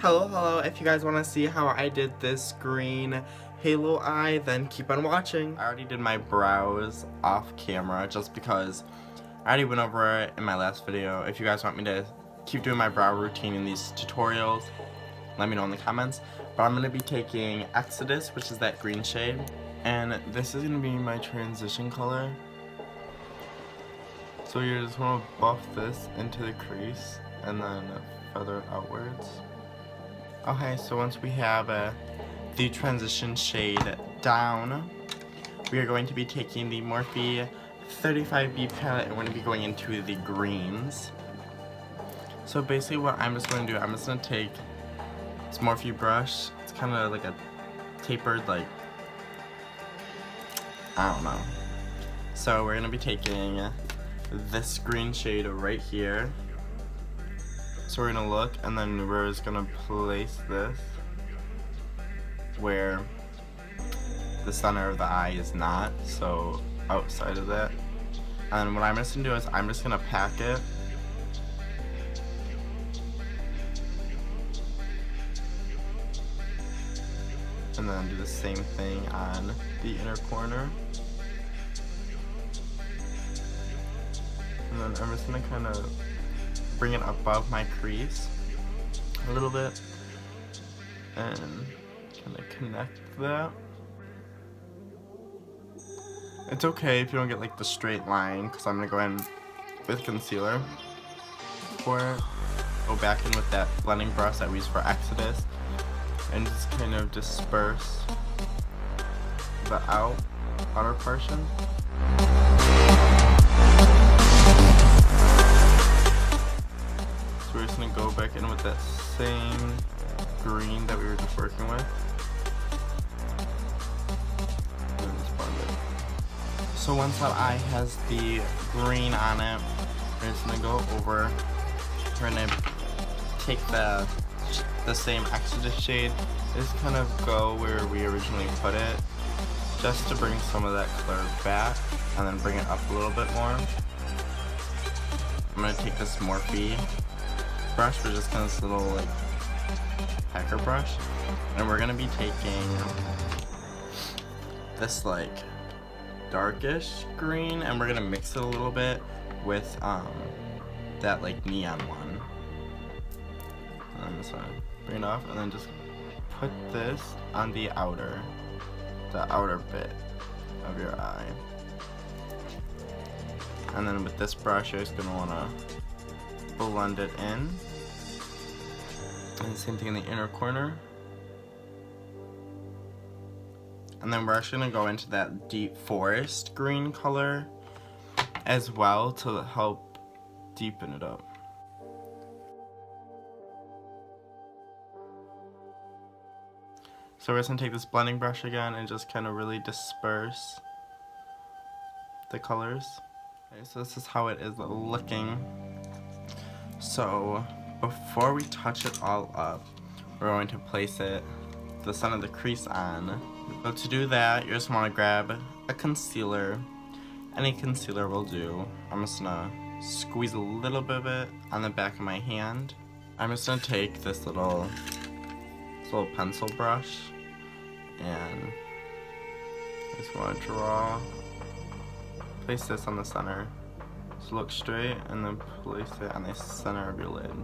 Hello, if you guys want to see how I did this green halo eye, then keep on watching. I already did my brows off camera just because I already went over it in my last video. If you guys want me to keep doing my brow routine in these tutorials, let me know in the comments. But I'm going to be taking Exodus, which is that green shade, and this is going to be my transition color. So you just want to buff this into the crease and then feather it outwards. Okay, so once we have the transition shade down, we are going to be taking the Morphe 35B palette and we're going to be going into the greens. So basically what I'm just going to do, I'm just going to take this Morphe brush. It's kind of like a tapered, like, I don't know. So we're going to be taking this green shade right here. So we're going to look, and then we're just going to place this where the center of the eye is not, so outside of that. And what I'm just going to do is I'm just going to pack it. And then do the same thing on the inner corner. And then I'm just going to kind of bring it above my crease a little bit and kind of connect that. It's okay if you don't get like the straight line, because I'm going to go in with concealer for it. Go back in with that blending brush that we use for Exodus and just kind of disperse the outer portion. We're just going to go back in with that same green that we were just working with. And just blend it. So once that eye has the green on it, we're just going to go over, we're going to take the same Exodus shade, just kind of go where we originally put it, just to bring some of that color back, and then bring it up a little bit more. I'm going to take this Morphe brush, which is kind of this little like packer brush, and we're gonna be taking this like darkish green and we're gonna mix it a little bit with that like neon one. And I'm just gonna bring it off and then just put this on the outer bit of your eye. And then with this brush, you're just gonna wanna blend it in, and same thing in the inner corner. And then we're actually going to go into that deep forest green color as well to help deepen it up. So we're just going to take this blending brush again and just kind of really disperse the colors. Okay, so this is how it is looking. So before we touch it all up, we're going to place the center of the crease on. So to do that, you just want to grab a concealer. Any concealer will do. I'm just going to squeeze a little bit of it on the back of my hand. I'm just going to take this little pencil brush and just want to place this on the center. So look straight and then place it on the center of your lid. And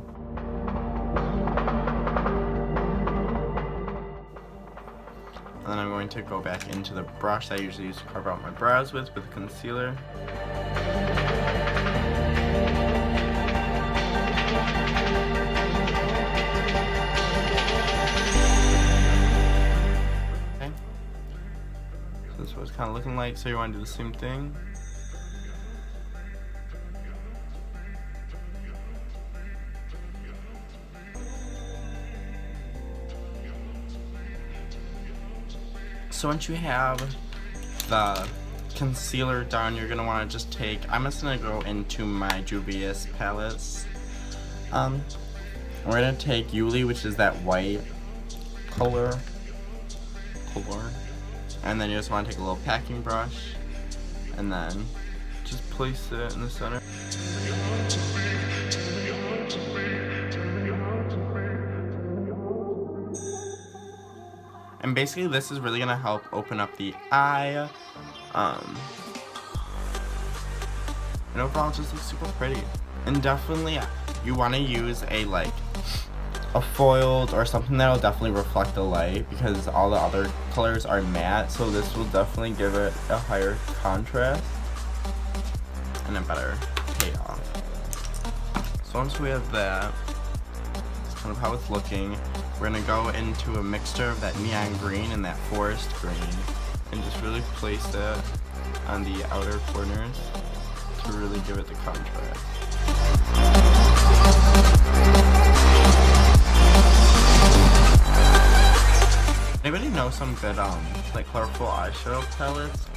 then I'm going to go back into the brush that I usually use to cover out my brows with concealer. Okay. So this is what it's kind of looking like, so you want to do the same thing. So once you have the concealer done, you're going to want to just take, I'm just going to go into my Juvia's palettes. We're going to take Yuli, which is that white color, and then you just want to take a little packing brush and then just place it in the center. And basically this is really gonna help open up the eye. And overall it just looks super pretty. And definitely you want to use a foiled or something that'll definitely reflect the light, because all the other colors are matte, so this will definitely give it a higher contrast and a better payoff. So once we have that, that's kind of how it's looking. We're gonna go into a mixture of that neon green and that forest green and just really place it on the outer corners to really give it the contrast. Anybody know some good colorful eyeshadow palettes?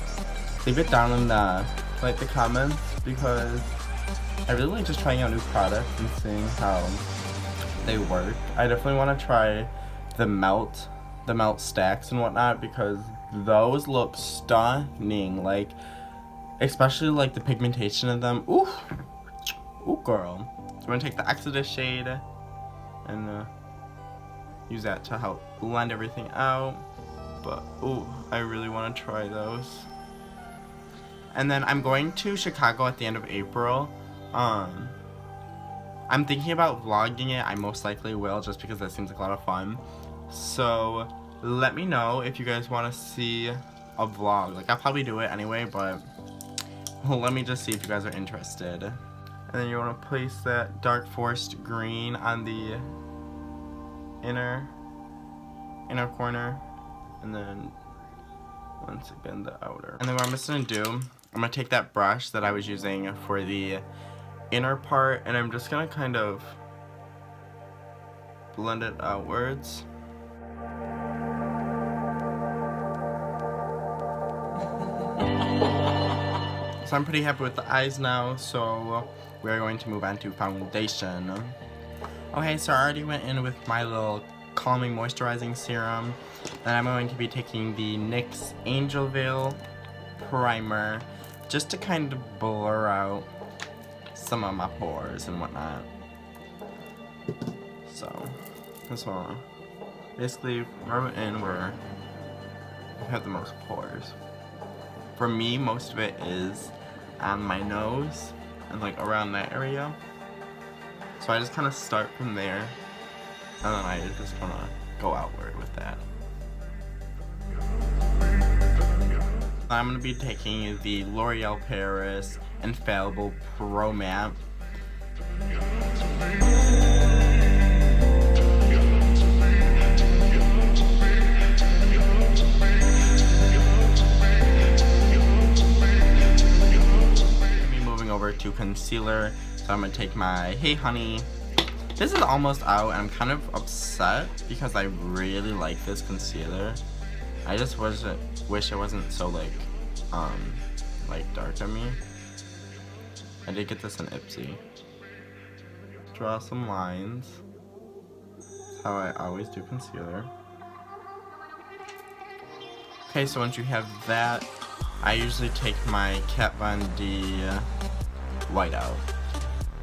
Leave it down in the comments, because I really like just trying out new products and seeing how they work. I definitely want to try the melt stacks and whatnot, because those look stunning. Especially the pigmentation of them. Ooh girl. I'm gonna take the Exodus shade and use that to help blend everything out. But ooh, I really want to try those. And then I'm going to Chicago at the end of April. I'm thinking about vlogging it. I most likely will, just because that seems like a lot of fun. So let me know if you guys want to see a vlog. I'll probably do it anyway, but let me just see if you guys are interested. And then you want to place that dark forest green on the inner corner, and then once again the outer. And then what I'm just gonna do, I'm gonna take that brush that I was using for the inner part, and I'm just gonna kind of blend it outwards. So I'm pretty happy with the eyes now, so we're going to move on to foundation. Okay, so I already went in with my little calming moisturizing serum. Then I'm going to be taking the NYX Angel Veil primer, just to kind of blur out some of my pores and whatnot. So this one, basically rub it in where you have the most pores. For me, most of it is on my nose and around that area. So I just kind of start from there, and then I just want to go outward with that. I'm going to be taking the L'Oreal Paris Infallible Pro Matte. Over to concealer, so I'm gonna take my Hey Honey. This is almost out, and I'm kind of upset because I really like this concealer. I just wish it wasn't so dark on me. I did get this in Ipsy. Draw some lines. That's how I always do concealer. Okay, so once you have that, I usually take my Kat Von D white out,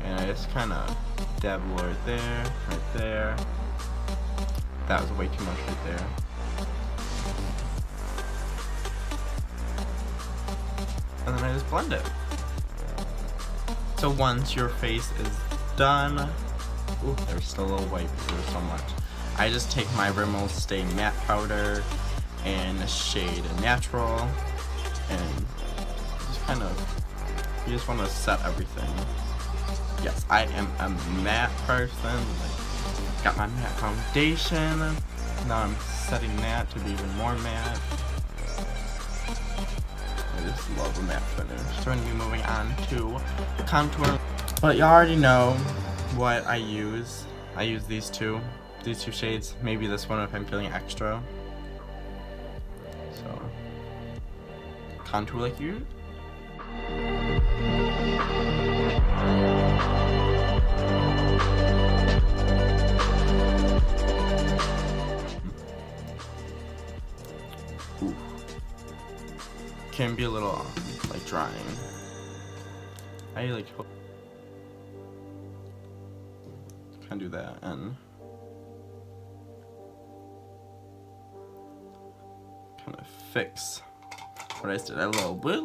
and I just kind of dabble right there. That was way too much right there. And then I just blend it. So once your face is done, ooh, there's still a little white because there's so much. I just take my Rimmel Stay Matte Powder in the shade Natural, and just kind of, you just want to set everything. Yes, I am a matte person. Got my matte foundation. Now I'm setting that to be even more matte. I just love a matte finish. So we're going to be moving on to contour. But you already know what I use. I use these two shades. Maybe this one if I'm feeling extra. So contour like you. Ooh. Can be a little drying. I can do that, and kind of fix what I did a little bit,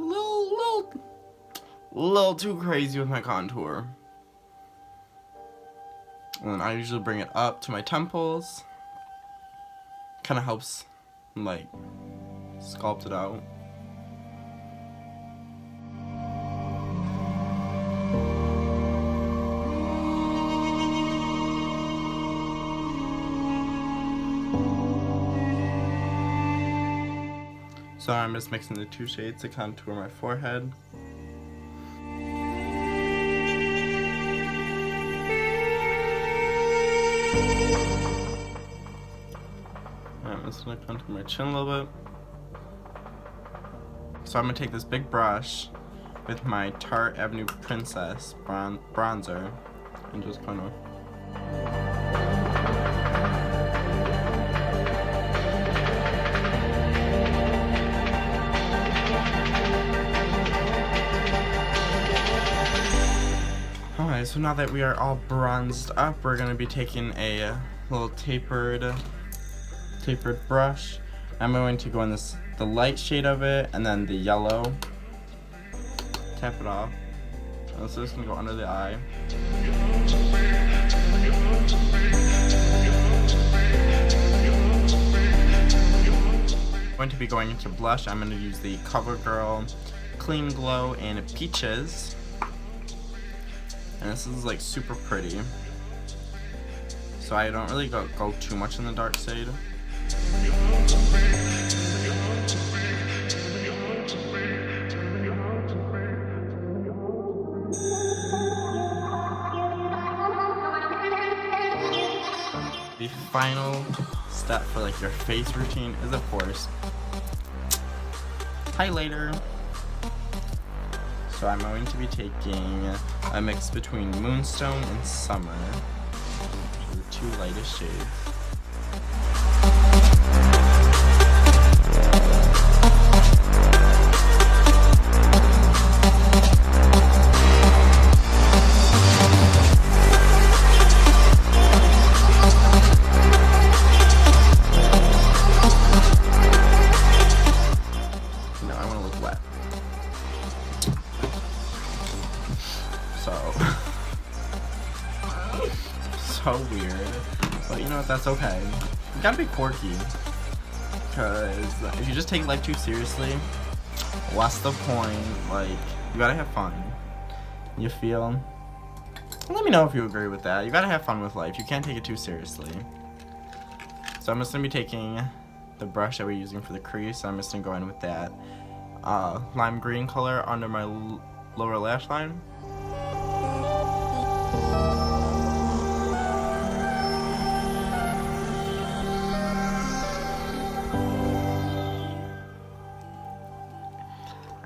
little too crazy with my contour. And then I usually bring it up to my temples. Kind of helps, like, sculpt it out. So I'm just mixing the two shades to contour my forehead. I'm just gonna contour my chin a little bit. So I'm gonna take this big brush with my Tarte Avenue Princess bronzer and just kind of Alright, so now that we are all bronzed up, we're going to be taking a little tapered brush. I'm going to go in the light shade of it and then the yellow. Tap it off. And so this is going to go under the eye. I'm going to be going into blush. I'm going to use the CoverGirl Clean Glow in Peaches. And this is like super pretty. So I don't really go too much in the dark shade. The final step for like your face routine is, of course, highlighter. So I'm going to be taking a mix between Moonstone and Summer, the two lightest shades. No, I want to look wet. So weird, but you know what, that's okay. You gotta be quirky, because if you just take life too seriously, what's the point? Like, you gotta have fun. You feel? Let me know if you agree with that. You gotta have fun with life. You can't take it too seriously. So I'm just gonna be taking the brush that we're using for the crease. I'm just gonna go in with that lime green color under my lower lash line.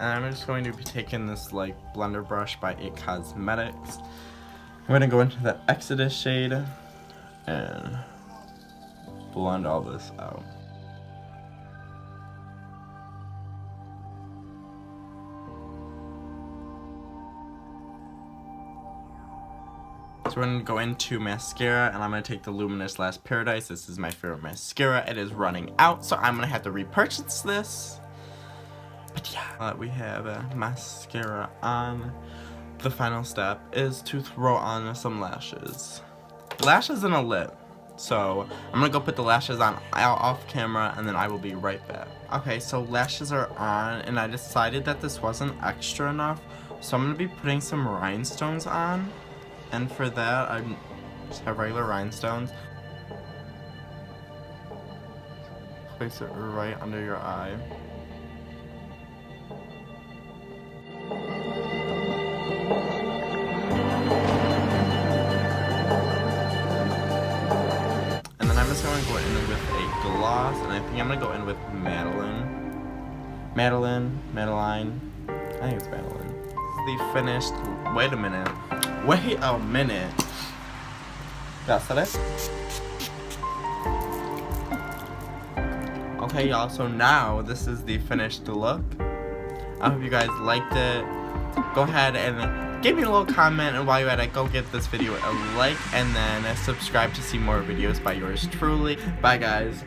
And I'm just going to be taking this like blender brush by It Cosmetics. I'm going to go into the Exodus shade and blend all this out. So we're going to go into mascara, and I'm going to take the Luminous Last Paradise. This is my favorite mascara. It is running out, so I'm going to have to repurchase this. But yeah, we have mascara on. The final step is to throw on some lashes. Lashes and a lip. So I'm gonna go put the lashes on off camera, and then I will be right back. Okay, so lashes are on, and I decided that this wasn't extra enough, so I'm gonna be putting some rhinestones on. And for that, I just have regular rhinestones. Place it right under your eye. And then I'm just going to go in with a gloss, and I think I'm going to go in with Madeline. I think it's Madeline. This is the finished, wait a minute. That's it. Okay, y'all, so now this is the finished look. I hope you guys liked it. Go ahead and give me a little comment, and while you're at it, go give this video a like, and then subscribe to see more videos by yours truly. Bye, guys.